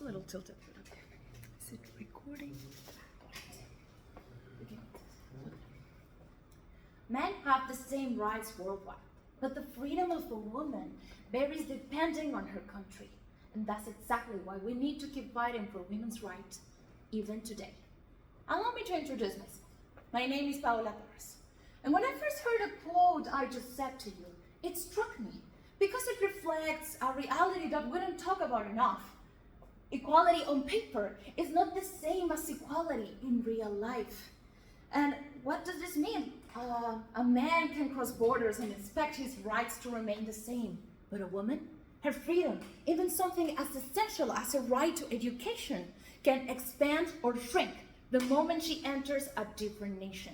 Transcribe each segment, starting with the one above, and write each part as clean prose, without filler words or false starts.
a little tilted. Is it recording? Men have the same rights worldwide, but the freedom of a woman varies depending on her country. And that's exactly why we need to keep fighting for women's rights, even today. Allow me to introduce myself. My name is Paola Torres. And when I first heard a quote I just said to you, it struck me because it reflects a reality that we don't talk about enough. Equality on paper is not the same as equality in real life. And what does this mean? A man can cross borders and expect his rights to remain the same. But a woman, her freedom, even something as essential as a right to education, can expand or shrink the moment she enters a different nation.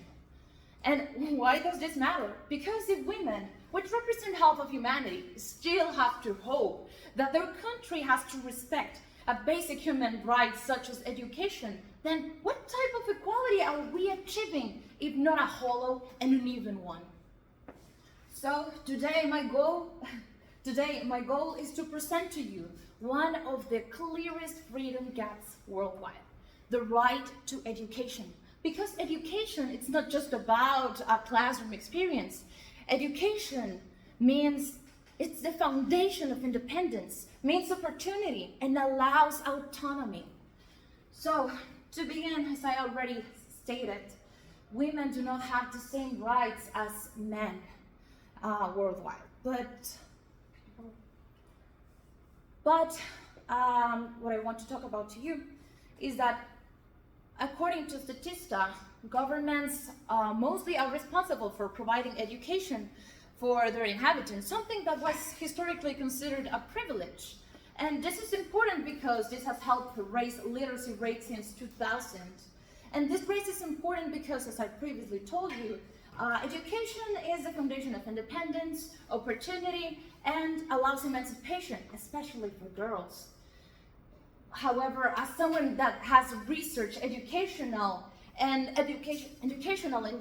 And why does this matter? Because if women, which represent half of humanity, still have to hope that their country has to respect a basic human right such as education, then what type of equality are we achieving if not a hollow and uneven one? So today my goal is to present to you one of the clearest freedom gaps worldwide, the right to education. Because education, it's not just about a classroom experience. Education means it's the foundation of independence, means opportunity, and allows autonomy. So, to begin, as I already stated, women do not have the same rights as men worldwide. But what I want to talk about to you is that according to Statista, governments mostly are responsible for providing education for their inhabitants, something that was historically considered a privilege. And this is important because this has helped raise literacy rates since 2000. And this raise is important because, as I previously told you, education is the foundation of independence, opportunity, and allows emancipation, especially for girls. However, as someone that has researched educational and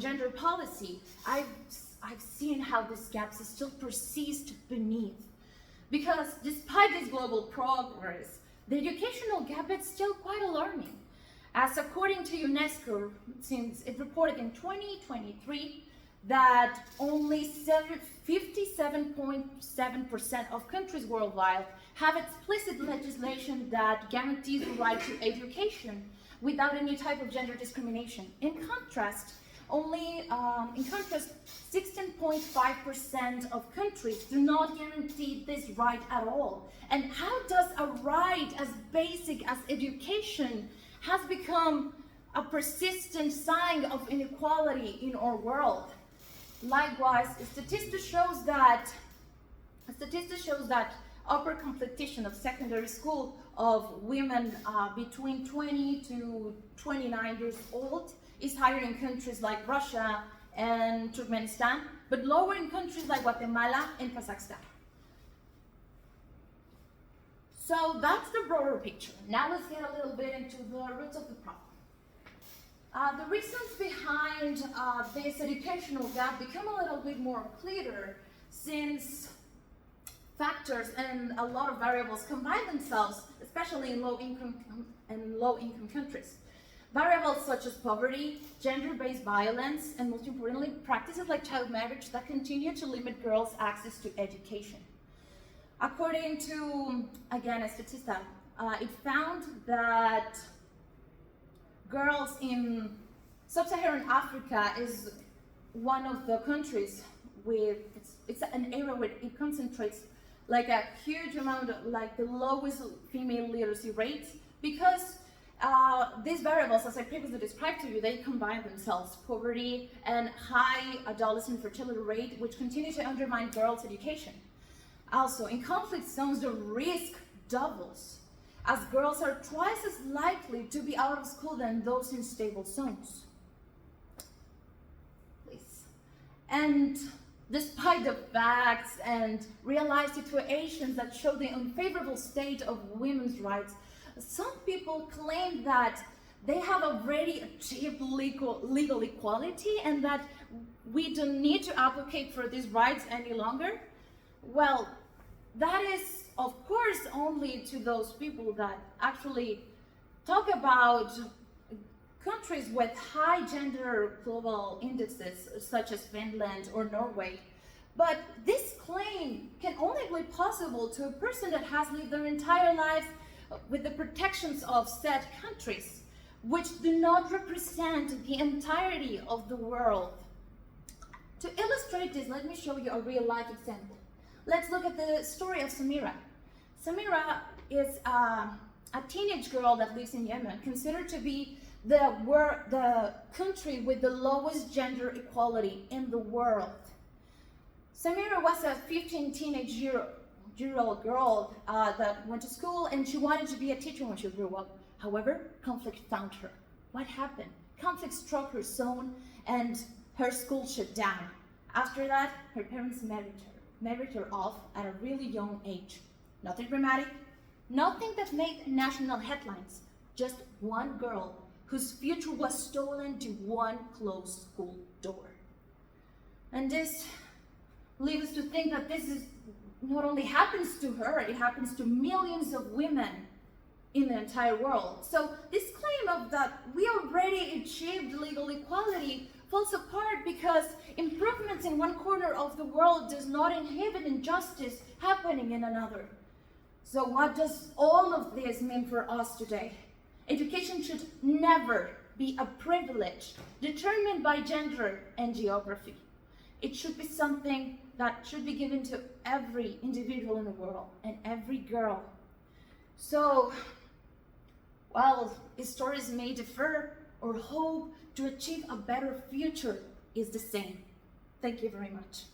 gender policy, I've seen how these gaps still persist beneath. Because despite this global progress, the educational gap is still quite alarming. As according to UNESCO, since it reported in 2023 that only 57.7% of countries worldwide have explicit legislation that guarantees the right to education without any type of gender discrimination. In contrast, 16.5% of countries do not guarantee this right at all. And how does a right as basic as education has become a persistent sign of inequality in our world? Likewise, statistics shows that upper completion of secondary school of women between 20 to 29 years old is higher in countries like Russia and Turkmenistan, but lower in countries like Guatemala and Kazakhstan. So that's the broader picture. Now let's get a little bit into the roots of the problem. The reasons behind this educational gap become a little bit more clear since factors and a lot of variables combine themselves, especially in low-income countries. Variables such as poverty, gender-based violence, and most importantly, practices like child marriage that continue to limit girls' access to education. According to, again, Statista, it found that girls in sub-Saharan Africa is one of the countries with, it's an area where it concentrates like a huge amount of, like the lowest female literacy rates, because these variables, as I previously described to you, they combine themselves, poverty and high adolescent fertility rate, which continue to undermine girls' education. Also, in conflict zones, the risk doubles, as girls are twice as likely to be out of school than those in stable zones. Please. And despite the facts and real-life situations that show the unfavorable state of women's rights, some people claim that they have already achieved legal equality and that we don't need to advocate for these rights any longer. Well, that is, of course, only only to those people that actually talk about countries with high gender global indexes, such as Finland or Norway. But this claim can only be possible to a person that has lived their entire life with the protections of said countries, which do not represent the entirety of the world. To illustrate this, let me show you a real life example. Let's look at the story of Samira. Samira is a teenage girl that lives in Yemen, considered to be the country with the lowest gender equality in the world. Samira was a 15 teenage-year-old girl that went to school, and she wanted to be a teacher when she grew up. However, conflict found her. What happened? Conflict struck her zone, and her school shut down. After that, her parents married her off at a really young age. Nothing dramatic, nothing that made national headlines. Just one girl whose future was stolen to one closed school door. And this leads us to think that this is not only happens to her, it happens to millions of women in the entire world. So this claim of that we already achieved legal equality falls apart because improvements in one corner of the world does not inhibit injustice happening in another. So what does all of this mean for us today? Education should never be a privilege determined by gender and geography. It should be something that should be given to every individual in the world and every girl. So, while stories may differ, or hope to achieve a better future is the same. Thank you very much.